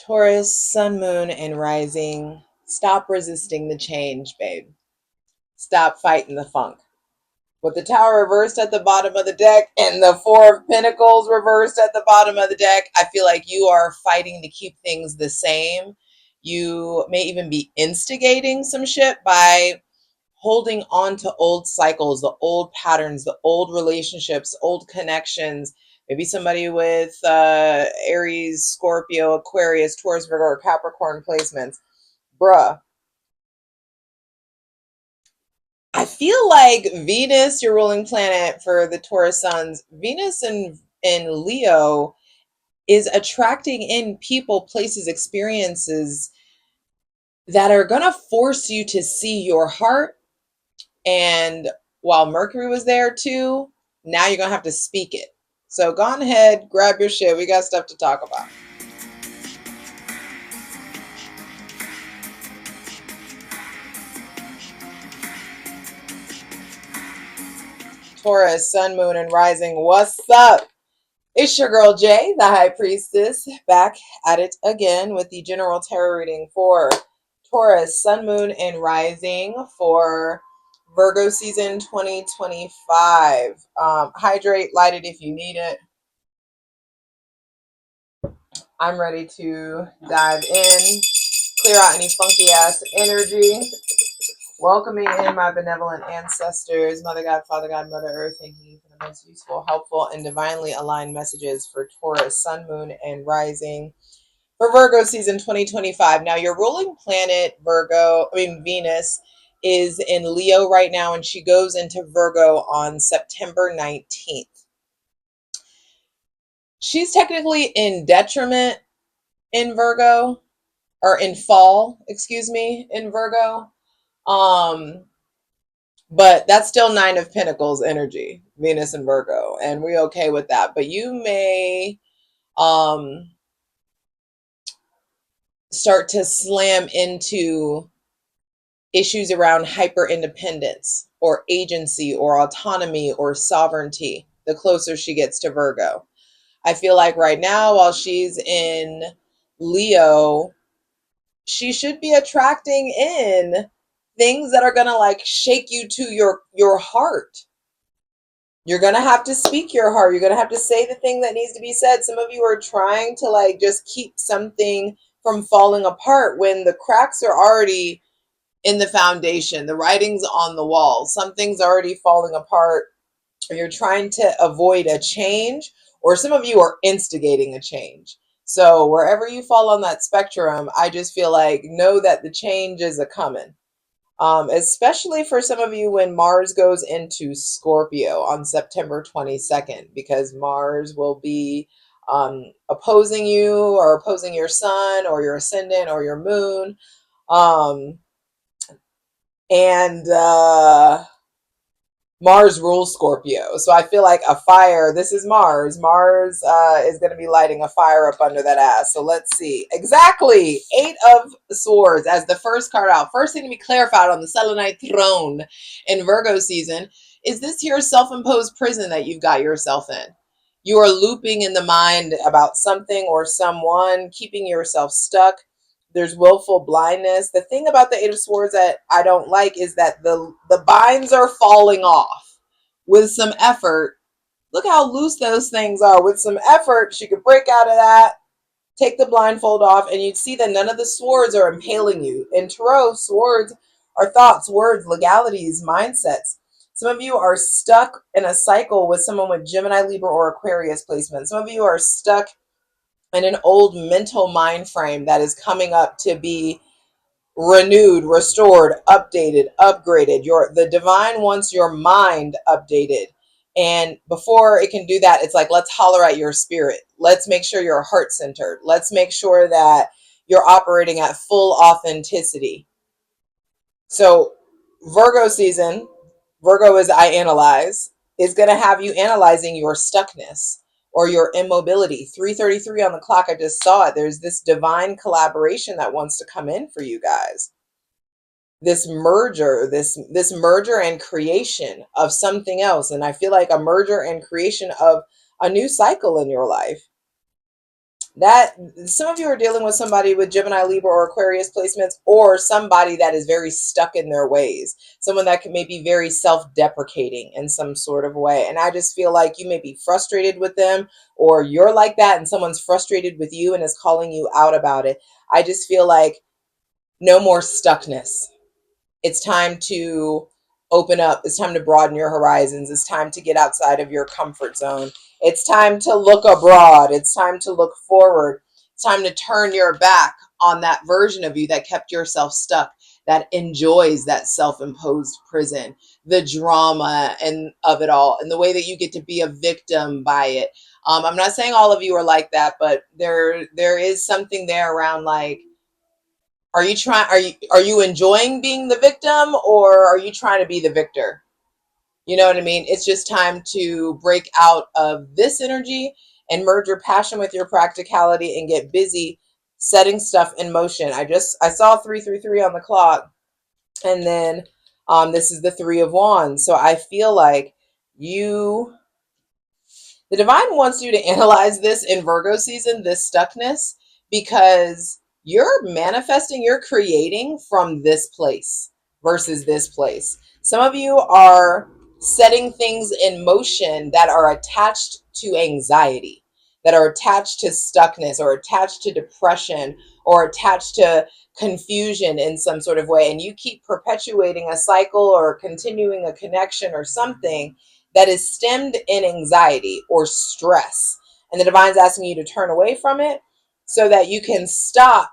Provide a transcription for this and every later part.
Taurus, sun, moon, and rising. Stop resisting the change, babe. Stop fighting the funk. With the Tower reversed at the bottom of the deck and the Four of Pentacles reversed at the bottom of the deck, I feel like you are fighting to keep things the same. You may even be instigating some shit by holding on to old cycles, the old patterns, the old relationships, old connections. Maybe somebody with Aries, Scorpio, Aquarius, Taurus, Virgo, or Capricorn placements. Bruh, I feel like Venus, your ruling planet for the Taurus suns, Venus in Leo is attracting in people, places, experiences that are going to force you to see your heart. And while Mercury was there too, now you're going to have to speak it. So go on ahead, grab your shit. We got stuff to talk about. Taurus, sun, moon, and rising. What's up? It's your girl Jay, the High Priestess, back at it again with the general tarot reading for Taurus, sun, moon, and rising for Virgo season 2025. Hydrate, light it if you need it. I'm ready to dive in, clear out any funky ass energy. Welcoming in my benevolent ancestors, Mother God, Father God, Mother Earth, thanking you for the most useful, helpful, and divinely aligned messages for Taurus, sun, moon, and rising for Virgo season 2025. Now, your ruling planet, Venus, is in Leo right now, and she goes into Virgo on September 19th. She's technically in detriment in Virgo, or in fall, excuse me, in Virgo. But that's still Nine of Pentacles energy, Venus and Virgo, and we're okay with that. But you may start to slam into issues around hyper independence or agency or autonomy or sovereignty the closer she gets to Virgo. I feel like right now, while she's in Leo, she should be attracting in things that are gonna like shake you to your heart. You're gonna have to speak your heart. You're gonna have to say the thing that needs to be said. Some of you are trying to like just keep something from falling apart when the cracks are already in the foundation. The writing's on the wall. Something's already falling apart. Or you're trying to avoid a change, or some of you are instigating a change. So wherever you fall on that spectrum, I just feel like know that the change is a coming. Especially for some of you when Mars goes into Scorpio on September 22nd, because Mars will be opposing you or opposing your sun or your ascendant or your moon. And Mars rules Scorpio. So I feel like a fire, this is Mars. Mars is going to be lighting a fire up under that ass. So let's see. Exactly. Eight of Swords as the first card out. First thing to be clarified on the Selenite throne in Virgo season is this here self-imposed prison that you've got yourself in. You are looping in the mind about something or someone, keeping yourself stuck. There's willful blindness. The thing about the Eight of Swords that I don't like is that the binds are falling off. With some effort, look how loose those things are. With some effort, she could break out of that, take the blindfold off, and you'd see that none of the swords are impaling you. In Tarot, swords are thoughts, words, legalities, mindsets. Some of you are stuck in a cycle with someone with Gemini, Libra, or Aquarius placement. Some of you are stuck in an old mental mind frame that is coming up to be renewed, restored, updated, upgraded. The divine wants your mind updated. And before it can do that, it's like, let's holler at your spirit. Let's make sure you're heart centered. Let's make sure that you're operating at full authenticity. So Virgo season, Virgo is I analyze, is going to have you analyzing your stuckness or your immobility. 3:33 on the clock, I just saw it. There's this divine collaboration that wants to come in for you guys. This merger and creation of something else. And I feel like a merger and creation of a new cycle in your life. That some of you are dealing with somebody with Gemini, Libra, or Aquarius placements, or somebody that is very stuck in their ways, someone that can maybe be very self-deprecating in some sort of way. And I just feel like you may be frustrated with them, or you're like that and someone's frustrated with you and is calling you out about it. I just feel like no more stuckness. It's time to open up. It's time to broaden your horizons. It's time to get outside of your comfort zone. It's time to look abroad. It's time to look forward. It's time to turn your back on that version of you that kept yourself stuck, that enjoys that self-imposed prison, the drama and of it all, and the way that you get to be a victim by it. I'm not saying all of you are like that, but there is something there around like, are you enjoying being the victim, or are you trying to be the victor? You know what I mean? It's just time to break out of this energy and merge your passion with your practicality and get busy setting stuff in motion. I saw 333 on the clock, and then this is the 3 of Wands. So I feel like you the divine wants you to analyze this in Virgo season, this stuckness, because you're manifesting, you're creating from this place versus this place. Some of you are setting things in motion that are attached to anxiety, that are attached to stuckness, or attached to depression, or attached to confusion in some sort of way. And you keep perpetuating a cycle or continuing a connection or something that is stemmed in anxiety or stress. And the divine's asking you to turn away from it so that you can stop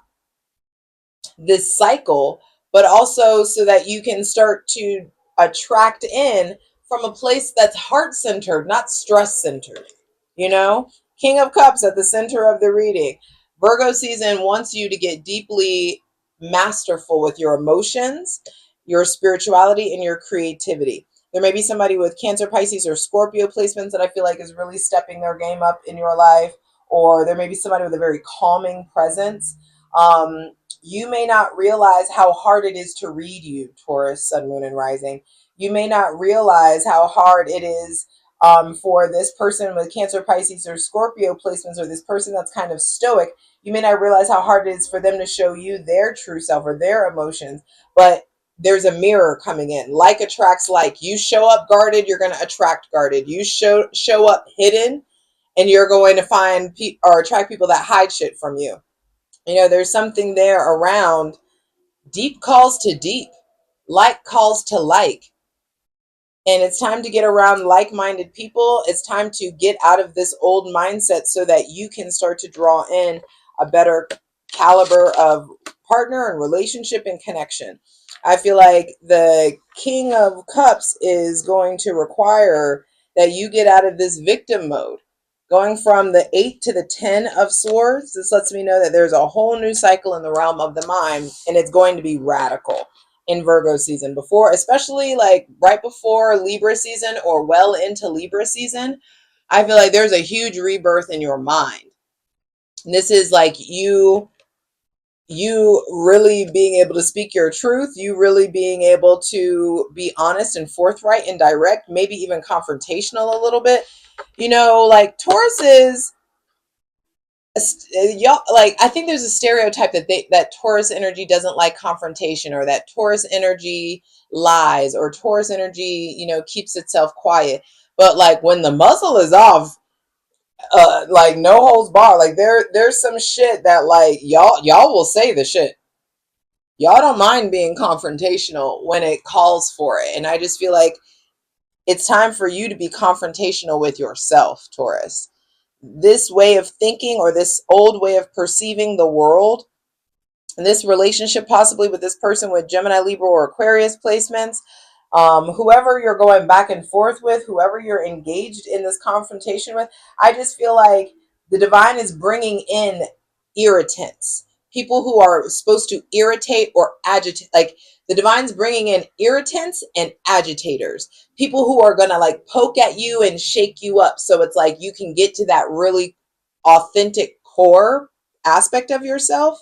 this cycle, but also so that you can start to attract in from a place that's heart centered, not stress centered. You know, King of Cups at the center of the reading. Virgo season wants you to get deeply masterful with your emotions, your spirituality, and your creativity. There may be somebody with Cancer, Pisces, or Scorpio placements that I feel like is really stepping their game up in your life, or there may be somebody with a very calming presence. You may not realize how hard it is to read you, Taurus, Sun, Moon, and Rising. You may not realize how hard it is for this person with Cancer, Pisces, or Scorpio placements, or this person that's kind of stoic. You may not realize how hard it is for them to show you their true self or their emotions. But there's a mirror coming in. Like attracts like. You show up guarded, you're going to attract guarded. You show up hidden, and you're going to find or attract people that hide shit from you. You know, there's something there around deep calls to deep, like calls to like. And it's time to get around like-minded people. It's time to get out of this old mindset so that you can start to draw in a better caliber of partner and relationship and connection. I feel like the King of Cups is going to require that you get out of this victim mode. Going from the 8 to the 10 of Swords, this lets me know that there's a whole new cycle in the realm of the mind, and it's going to be radical in Virgo season, before, especially like right before Libra season or well into Libra season. I feel like there's a huge rebirth in your mind. And this is like you really being able to speak your truth, you really being able to be honest and forthright and direct, maybe even confrontational a little bit. You know, like Taurus is y'all, like, I think there's a stereotype that Taurus energy doesn't like confrontation, or that Taurus energy lies, or Taurus energy, keeps itself quiet. But like when the muzzle is off, like no holds bar, like there's some shit that like y'all will say the shit. Y'all don't mind being confrontational when it calls for it. And I just feel like it's time for you to be confrontational with yourself, Taurus. This way of thinking, or this old way of perceiving the world, and this relationship possibly with this person with Gemini, Libra, or Aquarius placements, whoever you're going back and forth with, whoever you're engaged in this confrontation with, I just feel like the divine is bringing in irritants, people who are supposed to irritate or agitate. Like the divine's bringing in irritants and agitators, people who are gonna like poke at you and shake you up, so it's like you can get to that really authentic core aspect of yourself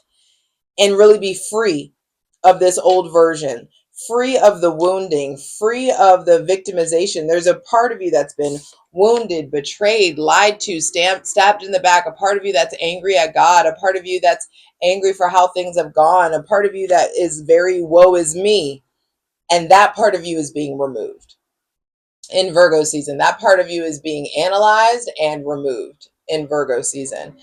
and really be free of this old version, free of the wounding, free of the victimization. There's a part of you that's been wounded, betrayed, lied to, stabbed in the back, a part of you that's angry at God, a part of you that's angry for how things have gone, a part of you that is very woe is me. And that part of you is being removed in Virgo season. That part of you is being analyzed and removed in Virgo season.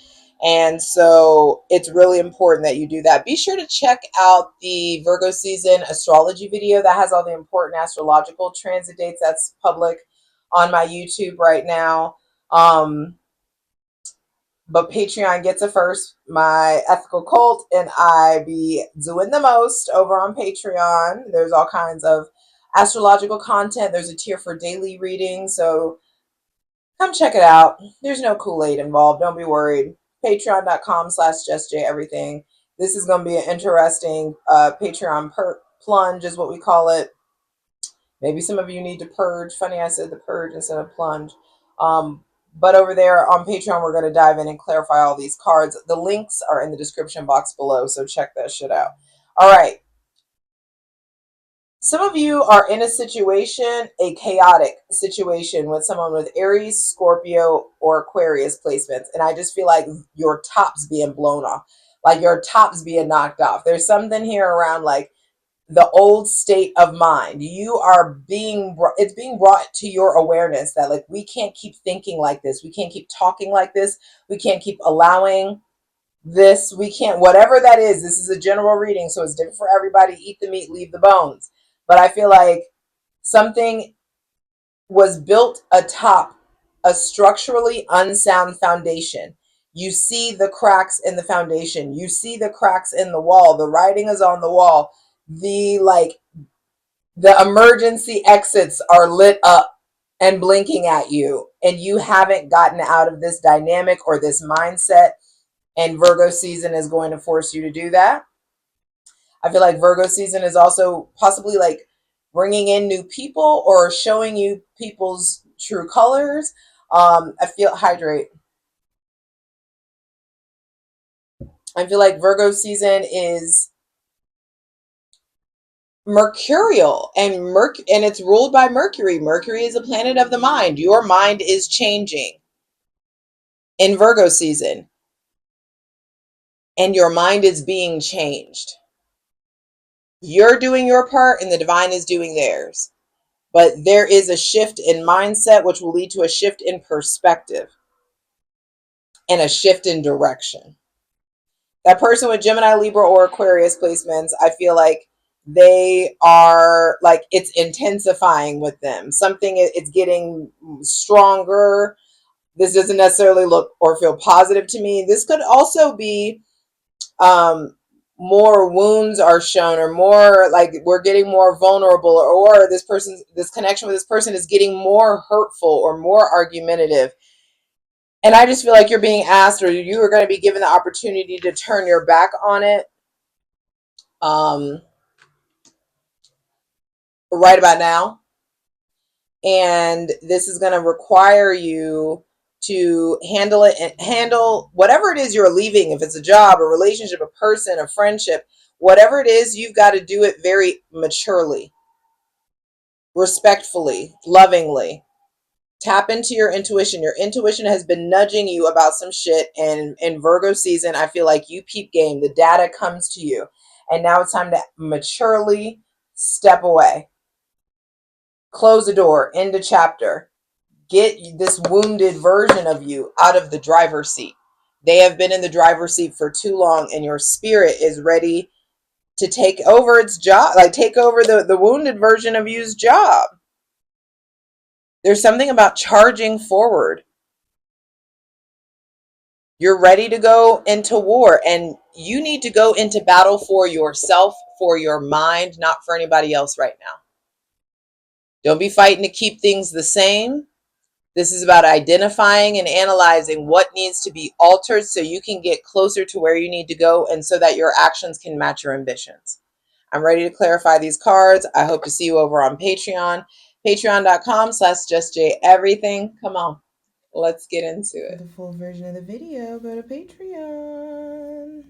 And so it's really important that you do that. Be sure to check out the Virgo season astrology video that has all the important astrological transit dates. That's public on my YouTube right now. But Patreon gets it first. My ethical cult and I be doing the most over on Patreon. There's all kinds of astrological content. There's a tier for daily reading. So come check it out. There's no Kool-Aid involved. Don't be worried. Patreon.com/JustJEverything. This is going to be an interesting Patreon plunge is what we call it. Maybe some of you need to purge. Funny I said the purge instead of plunge. But over there on Patreon, we're going to dive in and clarify all these cards. The links are in the description box below, so check that shit out. All right. Some of you are in a situation, a chaotic situation with someone with Aries, Scorpio, or Aquarius placements. And I just feel like your top's being blown off, like your top's being knocked off. There's something here around like the old state of mind. You are it's being brought to your awareness that like we can't keep thinking like this. We can't keep talking like this. We can't keep allowing this. We can't, whatever that is. This is a general reading, so it's different for everybody. Eat the meat, leave the bones. But I feel like something was built atop a structurally unsound foundation. You see the cracks in the foundation. You see the cracks in the wall. The writing is on the wall. The emergency exits are lit up and blinking at you, and you haven't gotten out of this dynamic or this mindset, and Virgo season is going to force you to do that. I feel like Virgo season is also possibly like bringing in new people or showing you people's true colors. I feel hydrate. I feel like Virgo season is mercurial and it's ruled by Mercury. Mercury is a planet of the mind. Your mind is changing in Virgo season, and your mind is being changed. You're doing your part and the divine is doing theirs. But there is a shift in mindset, which will lead to a shift in perspective and a shift in direction. That person with Gemini, Libra, or Aquarius placements, I feel like they are like it's intensifying with them. Something, it's getting stronger. This doesn't necessarily look or feel positive to me. This could also be more wounds are shown, or more like we're getting more vulnerable, or this connection with this person is getting more hurtful or more argumentative. And I just feel like you're being asked, or you are going to be given the opportunity to turn your back on it right about now. And this is going to require you to handle it and handle whatever it is you're leaving. If it's a job, a relationship, a person, a friendship, whatever it is, you've got to do it very maturely, respectfully, lovingly. Tap into your intuition. Your intuition has been nudging you about some shit. And in Virgo season, I feel like you peep game. The data comes to you. And now it's time to maturely step away. Close the door. End a chapter. Get this wounded version of you out of the driver's seat. They have been in the driver's seat for too long, and your spirit is ready to take over its job, like take over the wounded version of you's job. There's something about charging forward. You're ready to go into war, and you need to go into battle for yourself, for your mind, not for anybody else right now. Don't be fighting to keep things the same. This is about identifying and analyzing what needs to be altered so you can get closer to where you need to go, and so that your actions can match your ambitions. I'm ready to clarify these cards. I hope to see you over on Patreon. Patreon.com/JustJEverything. Come on, let's get into it. For the full version of the video, go to Patreon.